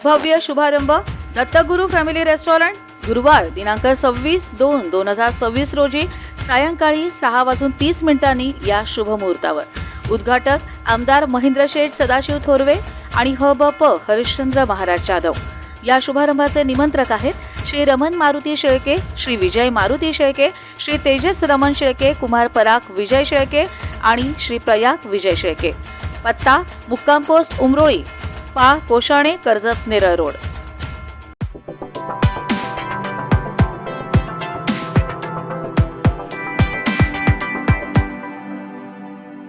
भव्य शुभारंभ Dattaguru family restaurant गुरुवार दिनांक 26/2/2026 रोजी सायंकाळी 6:30 या शुभ मुहूर्तावर उद्घाटक आमदार महेंद्र शेठ सदाशिव थोरवे आणि हबप हरिश्चंद्र महाराज जाधव। या शुभारंभाचे निमंत्रक आहेत श्री रमण मारुती शेळके, श्री विजय मारुती शेळके, श्री तेजस रमण शेळके, कुमार पराग विजय शेळके आणि श्री प्रयाग विजय शेळके। पत्ता मुक्काम पोस्ट उमरोळी, पा कोशाणे, कर्जत, नेरळ रोड।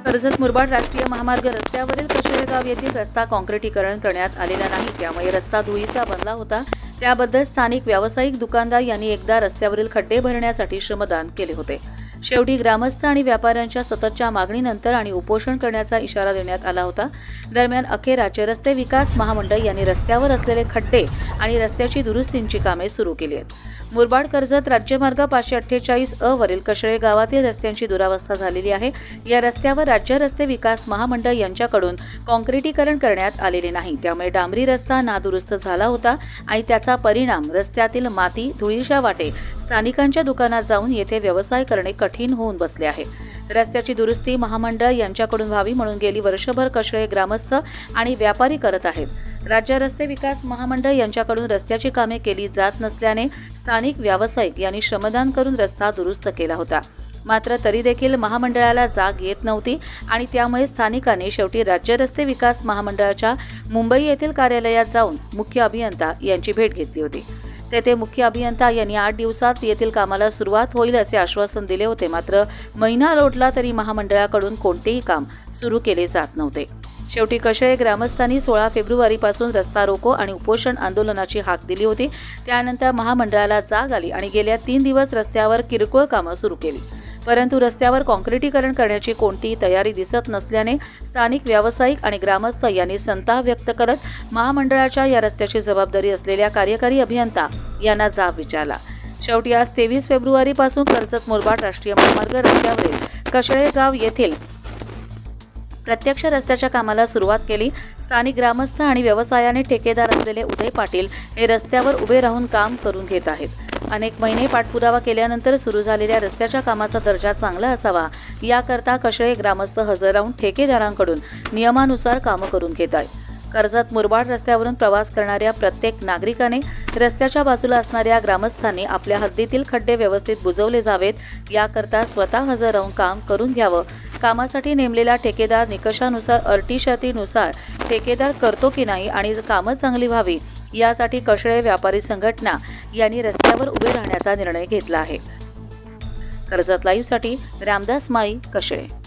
कर्जत मुरबाड राष्ट्रीय महामार्ग रस्त्यावरील कशेळगाव येथील रस्ता काँक्रिटीकरण करण्यात आलेला नाही, त्यामुळे रस्ता धुळीचा बनला होता। त्याबद्दल स्थानिक व्यावसायिक दुकानदार यांनी एकदा रस्त्यावरील खड्डे भरण्यासाठी श्रमदान केले होते। शेवटी ग्रामस्थ आणि व्यापाऱ्यांच्या सततच्या मागणीनंतर आणि उपोषण करण्याचा इशारा देण्यात आला होता। दरम्यान अखेर राज्य रस्ते विकास महामंडळ यांनी रस्त्यावर असलेले खड्डे आणि रस्त्याची दुरुस्तीची कामे सुरू केली आहेत। मुरबाड कर्जत राज्यमार्ग 548 वरील कशेळे गावातील रस्त्यांची दुरावस्था झालेली आहे। या रस्त्यावर राज्य रस्ते विकास महामंडळ यांच्याकडून काँक्रिटीकरण करण्यात आलेले नाही, त्यामुळे डांबरी रस्ता नादुरुस्त झाला होता आणि त्याचा परिणाम रस्त्यातील माती धुळीच्या वाटे स्थानिकांच्या दुकानात जाऊन येथे व्यवसाय करणे कठीण होऊन बसले आहे। रस्त्याची दुरुस्ती महामंडळ यांच्याकडून व्हावी म्हणून गेली वर्षभर कशेळे ग्रामस्थ आणि व्यापारी करत आहेत। राज्य रस्ते विकास महामंडळ यांच्याकडून रस्त्याची कामे केली जात नसल्याने स्थानिक व्यावसायिक यांनी श्रमदान करून रस्ता दुरुस्त केला होता, मात्र तरी देखील महामंडळाला जाग येत नव्हती आणि त्यामुळे स्थानिकांनी शेवटी राज्य रस्ते विकास महामंडळाच्या मुंबई येथील कार्यालयात जाऊन मुख्य अभियंता यांची भेट घेतली होती। तेथे मुख्य अभियंता यांनी 8 दिवसात येथील कामाला सुरुवात होईल असे आश्वासन दिले होते, मात्र महिना लोटला तरी महामंडळाकडून कोणतेही काम सुरू केले जात नव्हते। शेवटी कशेळे ग्रामस्थांनी 16 फेब्रुवारीपासून रस्ता रोको आणि उपोषण आंदोलनाची हाक दिली होती। त्यानंतर महामंडळाला जाग आली आणि गेल्या 3 दिवस रस्त्यावर किरकोळ कामे सुरू केली, परंतु रस्त्यावर काँक्रिटीकरण करण्याची कोणतीही तयारी दिसत नसल्याने स्थानिक व्यावसायिक आणि ग्रामस्थ यांनी संताप व्यक्त करत महामंडळाच्या या रस्त्याची जबाबदारी असलेल्या कार्यकारी अभियंता यांना जाब विचारला। शेवटी आज 23 फेब्रुवारीपासून कर्जत मुरबाड राष्ट्रीय महामार्ग रस्त्यावरील कशेळे गाव येथील प्रत्यक्ष रस्त्याच्या कामाला सुरुवात केली। स्थानिक ग्रामस्थ आणि व्यवसायाने ठेकेदार असलेले उदय पाटील हे रस्त्यावर उभे राहून काम करून घेत आहेत। अनेक महिने पाठपुरावा केल्यानंतर सुरू झालेल्या रस्त्याच्या कामाचा दर्जा चांगला असावा याकरता कशेळे ग्रामस्थ हजर राहून ठेकेदारांकडून नियमानुसार कामे करून घेत आहेत। कर्जत मुरबाड रस्त्यावरून प्रवास करणाऱ्या प्रत्येक नागरिकाने रस्त्याच्या बाजूला असणाऱ्या ग्रामस्थांनी आपल्या हद्दीतील खड्डे व्यवस्थित बुजवले जावेत याकरता स्वतः हजर राहून काम करून घ्यावं। कामासाठी नेमलेला ठेकेदार निकषानुसार अटी शर्तीनुसार ठेकेदार करतो की नाही आणि कामं चांगली व्हावी यासाठी कशेळे व्यापारी संघटना यांनी रस्त्यावर उभे राहण्याचा निर्णय घेतला आहे। कर्जत लाईव्हसाठी रामदास माळी, कशेळे।